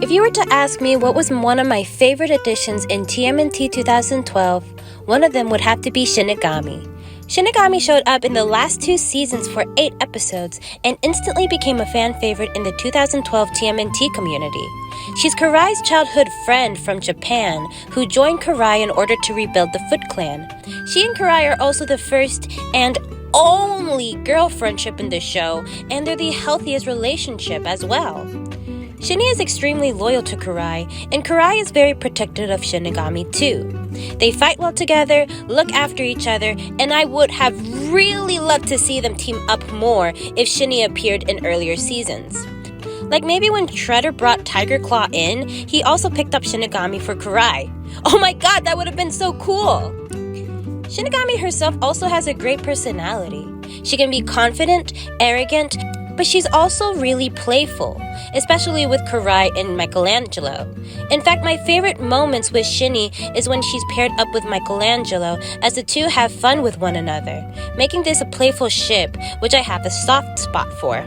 If you were to ask me what was one of my favorite additions in TMNT 2012, one of them would have to be Shinigami. Shinigami showed up in the last 2 seasons for 8 episodes and instantly became a fan favorite in the 2012 TMNT community. She's Karai's childhood friend from Japan who joined Karai in order to rebuild the Foot Clan. She and Karai are also the first and only girl friendship in the show, and they're the healthiest relationship as well. Shinny is extremely loyal to Karai, and Karai is very protective of Shinigami too. They fight well together, look after each other, and I would have really loved to see them team up more if Shinny appeared in earlier seasons. Like maybe when Shredder brought Tiger Claw in, he also picked up Shinigami for Karai. Oh my god, that would have been so cool! Shinigami herself also has a great personality. She can be confident, arrogant, but she's also really playful, especially with Karai and Michelangelo. In fact, my favorite moments with Shinny is when she's paired up with Michelangelo, as the two have fun with one another, making this a playful ship, which I have a soft spot for.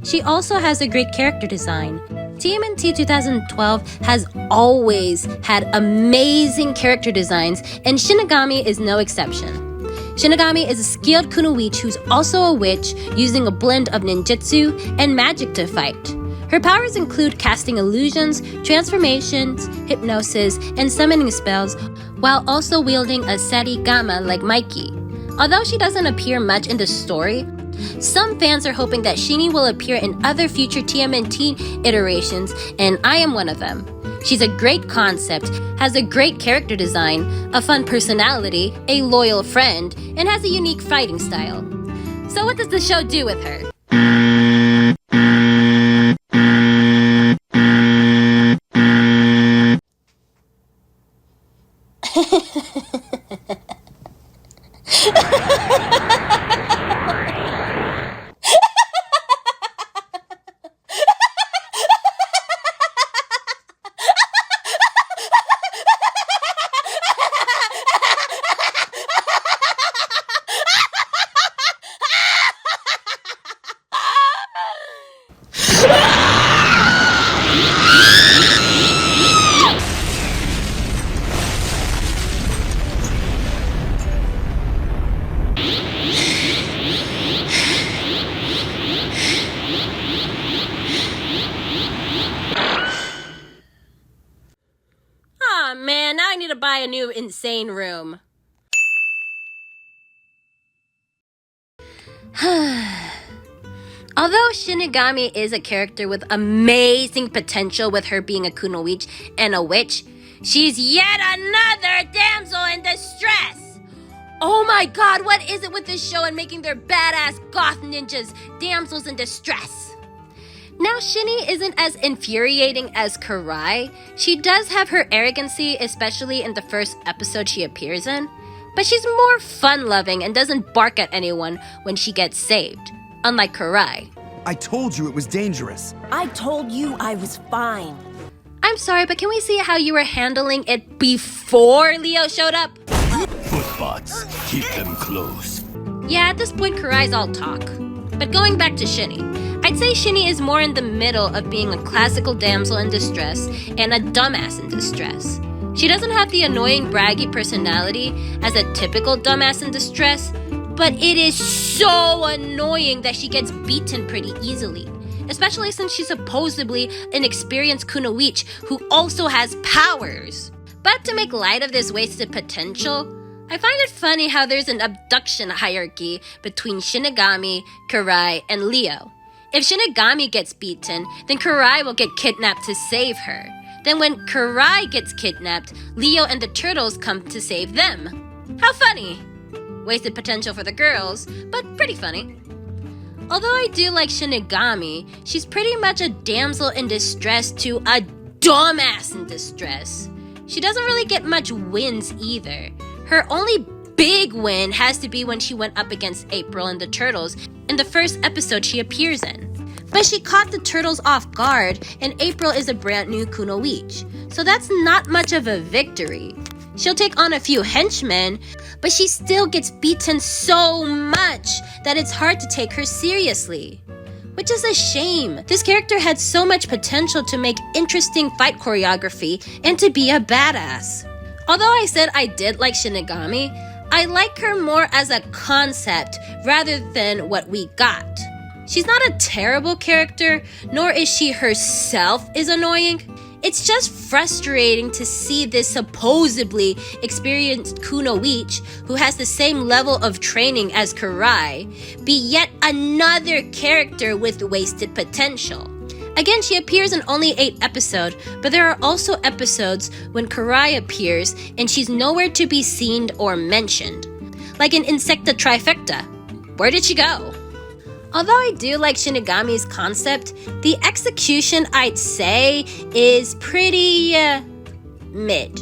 She also has a great character design. TMNT 2012 has always had amazing character designs, and Shinigami is no exception. Shinigami is a skilled kunoichi who's also a witch, using a blend of ninjutsu and magic to fight. Her powers include casting illusions, transformations, hypnosis, and summoning spells, while also wielding a Sarigama like Mikey. Although she doesn't appear much in the story, some fans are hoping that Shinny will appear in other future TMNT iterations, and I am one of them. She's a great concept, has a great character design, a fun personality, a loyal friend, and has a unique fighting style. So what does the show do with her? Man, now I need to buy a new insane room. Although Shinigami is a character with amazing potential with her being a kunoichi and a witch, she's yet another damsel in distress! Oh my god, what is it with this show and making their badass goth ninjas damsels in distress? Now, Shinny isn't as infuriating as Karai. She does have her arrogancy, especially in the first episode she appears in, but she's more fun-loving and doesn't bark at anyone when she gets saved, unlike Karai. I told you it was dangerous. I told you I was fine. I'm sorry, but can we see how you were handling it before Leo showed up? Footbots, keep them close. Yeah, at this point, Karai's all talk. But going back to Shinny, I'd say Shinny is more in the middle of being a classical damsel in distress and a dumbass in distress. She doesn't have the annoying braggy personality as a typical dumbass in distress, but it is so annoying that she gets beaten pretty easily, especially since she's supposedly an experienced kunoichi who also has powers. But to make light of this wasted potential, I find it funny how there's an abduction hierarchy between Shinigami, Karai, and Leo. If Shinigami gets beaten, then Karai will get kidnapped to save her. Then when Karai gets kidnapped, Leo and the turtles come to save them. How funny! Wasted potential for the girls, but pretty funny. Although I do like Shinigami, she's pretty much a damsel in distress to a dumbass in distress. She doesn't really get much wins either. Her only big win has to be when she went up against April and the Turtles in the first episode she appears in. But she caught the Turtles off guard, and April is a brand new kunoichi, so that's not much of a victory. She'll take on a few henchmen, but she still gets beaten so much that it's hard to take her seriously. which is a shame. This character had so much potential to make interesting fight choreography and to be a badass. Although I said I did like Shinigami, I like her more as a concept rather than what we got. She's not a terrible character, nor is she herself is annoying. It's just frustrating to see this supposedly experienced kunoichi, who has the same level of training as Karai, be yet another character with wasted potential. Again, she appears in only 8 episodes, but there are also episodes when Karai appears and she's nowhere to be seen or mentioned. Like in Insecta Trifecta. Where did she go? Although I do like Shinigami's concept, the execution, I'd say, is pretty, mid.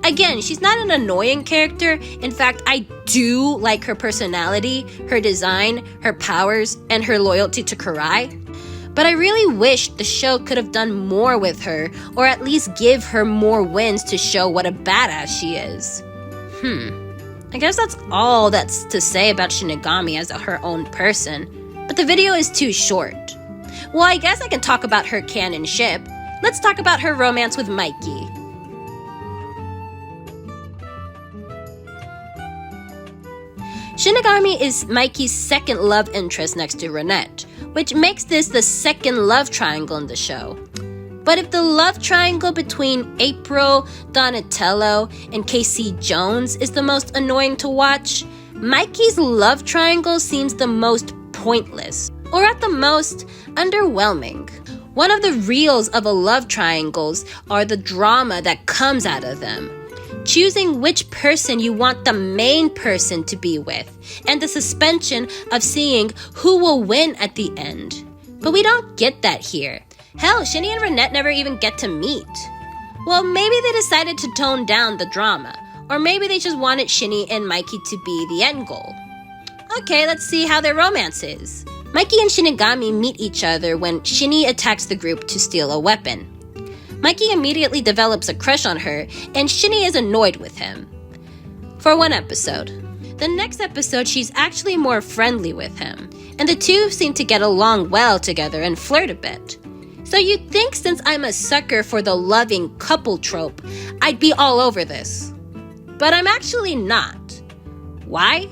Again, she's not an annoying character. In fact, I do like her personality, her design, her powers, and her loyalty to Karai. But I really wish the show could have done more with her, or at least give her more wins to show what a badass she is. I guess that's all that's to say about Shinigami as her own person. But the video is too short. Well, I guess I can talk about her canon ship. Let's talk about her romance with Mikey. Shinigami is Mikey's second love interest next to Renette, which makes this the second love triangle in the show. But if the love triangle between April, Donatello, and Casey Jones is the most annoying to watch, Mikey's love triangle seems the most pointless, or at the most, underwhelming. One of the reels of a love triangles are the drama that comes out of them. Choosing which person you want the main person to be with, and the suspension of seeing who will win at the end. But we don't get that here. Hell, Shinny and Renette never even get to meet. Well, maybe they decided to tone down the drama, or maybe they just wanted Shinny and Mikey to be the end goal. Okay, let's see how their romance is. Mikey and Shinigami meet each other when Shinny attacks the group to steal a weapon. Mikey immediately develops a crush on her, and Shinny is annoyed with him. For one episode. The next episode, she's actually more friendly with him, and the two seem to get along well together and flirt a bit. So you'd think since I'm a sucker for the loving couple trope, I'd be all over this. But I'm actually not. Why?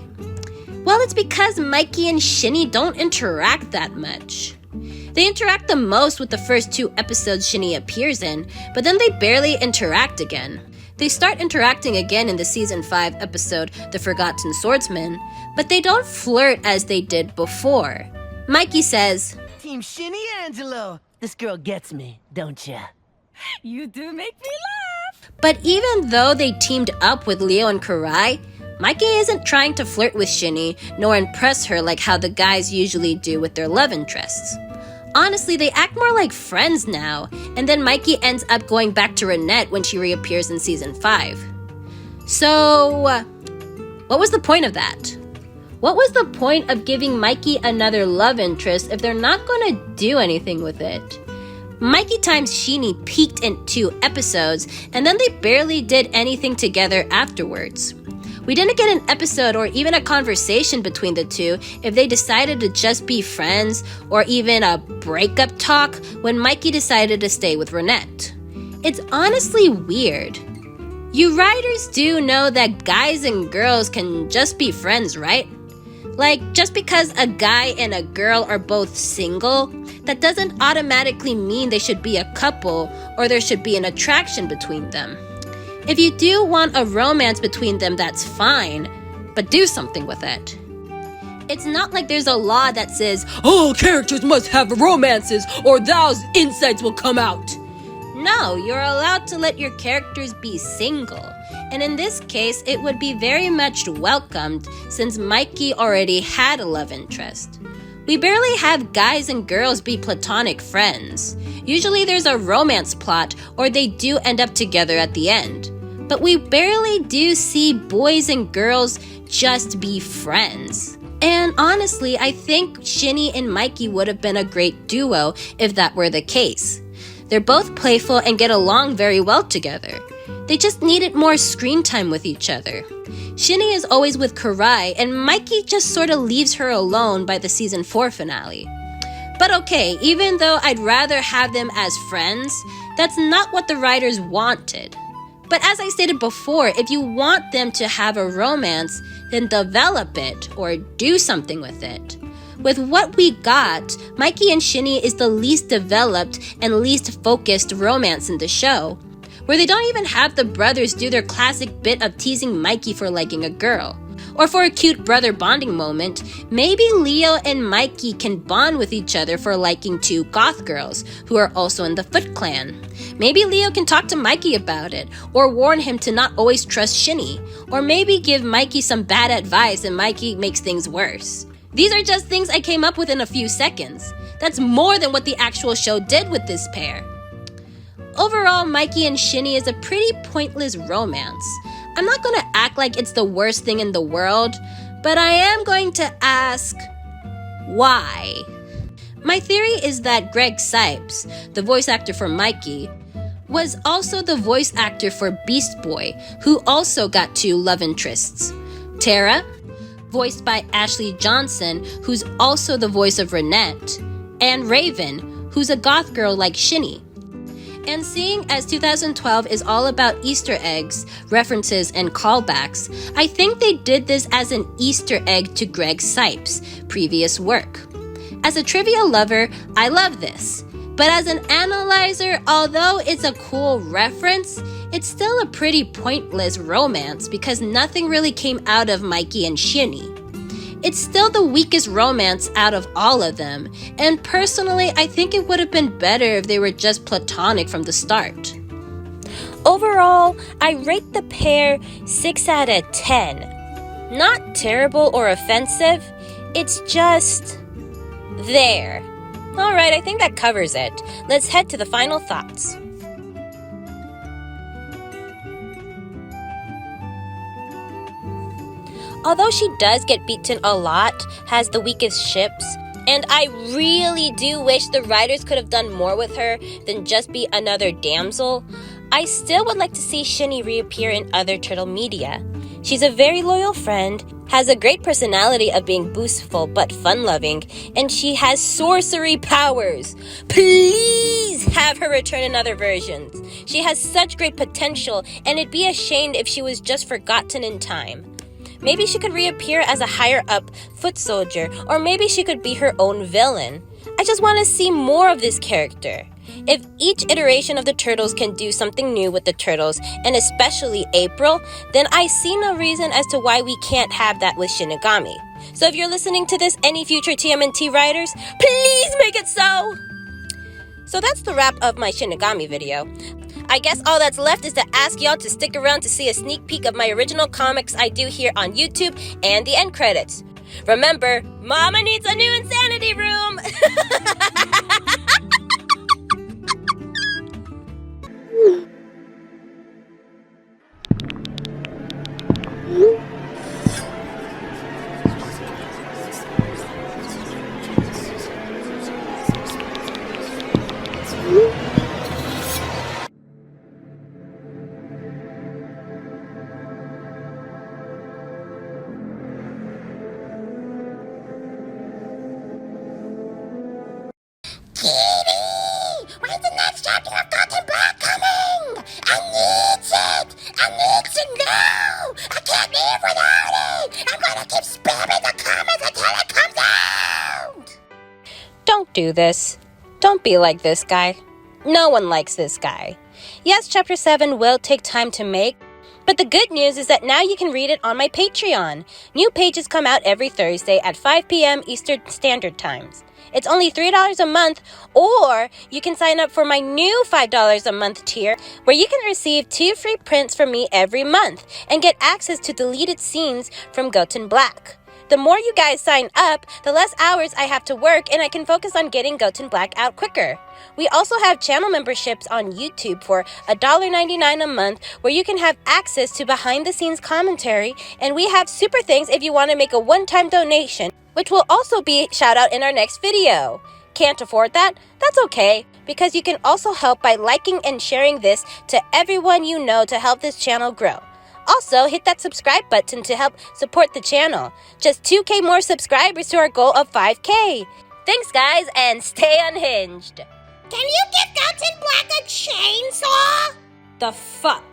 Well, it's because Mikey and Shinny don't interact that much. They interact the most with the first 2 episodes Shinny appears in, but then they barely interact again. They start interacting again in the season 5 episode, The Forgotten Swordsman, but they don't flirt as they did before. Mikey says, Team Shinny Angelo. This girl gets me, don't ya? You do make me laugh. But even though they teamed up with Leo and Karai, Mikey isn't trying to flirt with Shinny, nor impress her like how the guys usually do with their love interests. Honestly, they act more like friends now, and then Mikey ends up going back to Renette when she reappears in season 5. So, what was the point of that? What was the point of giving Mikey another love interest if they're not gonna do anything with it? Mikey times Shinny peaked in 2 episodes, and then they barely did anything together afterwards. We didn't get an episode or even a conversation between the two if they decided to just be friends, or even a breakup talk when Mikey decided to stay with Renette. It's honestly weird. You writers do know that guys and girls can just be friends, right? Like, just because a guy and a girl are both single, that doesn't automatically mean they should be a couple or there should be an attraction between them. If you do want a romance between them, that's fine, but do something with it. It's not like there's a law that says, all characters must have romances or those insights will come out. No, you're allowed to let your characters be single. And in this case, it would be very much welcomed since Mikey already had a love interest. We barely have guys and girls be platonic friends. Usually there's a romance plot or they do end up together at the end. But we barely do see boys and girls just be friends. And honestly, I think Shinny and Mikey would have been a great duo if that were the case. They're both playful and get along very well together. They just needed more screen time with each other. Shinny is always with Karai, and Mikey just sort of leaves her alone by the season 4 finale. But But okay, even though I'd rather have them as friends, that's not what the writers wanted. But as I stated before, if you want them to have a romance, then develop it or do something with it. With what we got, Mikey and Shinny is the least developed and least focused romance in the show, where they don't even have the brothers do their classic bit of teasing Mikey for liking a girl. Or for a cute brother bonding moment, maybe Leo and Mikey can bond with each other for liking two goth girls who are also in the Foot Clan. Maybe Leo can talk to Mikey about it, or warn him to not always trust Shinny, or maybe give Mikey some bad advice and Mikey makes things worse. These are just things I came up with in a few seconds. That's more than what the actual show did with this pair. Overall, Mikey and Shinny is a pretty pointless romance. I'm not going to act like it's the worst thing in the world, but I am going to ask, why? My theory is that Greg Sipes, the voice actor for Mikey, was also the voice actor for Beast Boy, who also got two love interests. Tara, voiced by Ashley Johnson, who's also the voice of Renette, and Raven, who's a goth girl like Shinny. And seeing as 2012 is all about Easter eggs, references, and callbacks, I think they did this as an Easter egg to Greg Sipes' previous work. As a trivia lover, I love this. But as an analyzer, although it's a cool reference, it's still a pretty pointless romance because nothing really came out of Mikey and Shinny. It's still the weakest romance out of all of them, and personally, I think it would have been better if they were just platonic from the start. Overall, I rate the pair 6 out of 10. Not terrible or offensive, it's just there. Alright, I think that covers it. Let's head to the final thoughts. Although she does get beaten a lot, has the weakest ships, and I really do wish the writers could have done more with her than just be another damsel, I still would like to see Shinny reappear in other turtle media. She's a very loyal friend, has a great personality of being boastful but fun-loving, and she has sorcery powers. Please have her return in other versions. She has such great potential, and it'd be a shame if she was just forgotten in time. Maybe she could reappear as a higher-up foot soldier, or maybe she could be her own villain. I just want to see more of this character. If each iteration of the Turtles can do something new with the Turtles, and especially April, then I see no reason as to why we can't have that with Shinigami. So if you're listening to this, any future TMNT writers, please make it so! So that's the wrap of my Shinigami video. I guess all that's left is to ask y'all to stick around to see a sneak peek of my original comics I do here on YouTube and the end credits. Remember, Mama needs a new insanity room! When's the next chapter of Goten Black coming? I need it! I need to know! I can't live without it! I'm gonna keep spamming the comments until it comes out! Don't do this. Don't be like this guy. No one likes this guy. Yes, Chapter 7 will take time to make, but the good news is that now you can read it on my Patreon. New pages come out every Thursday at 5 p.m. Eastern Standard Times. It's only $3 a month, or you can sign up for my new $5 a month tier, where you can receive 2 free prints from me every month and get access to deleted scenes from Goten Black. The more you guys sign up, the less hours I have to work, and I can focus on getting Goten Black out quicker. We also have channel memberships on YouTube for $1.99 a month, where you can have access to behind-the-scenes commentary, and we have super things if you want to make a one-time donation, which will also be shout out in our next video. Can't afford that? That's okay, because you can also help by liking and sharing this to everyone you know to help this channel grow. Also, hit that subscribe button to help support the channel. Just 2K more subscribers to our goal of 5K. Thanks, guys, and stay unhinged. Can you give Goten Black a chainsaw? The fuck?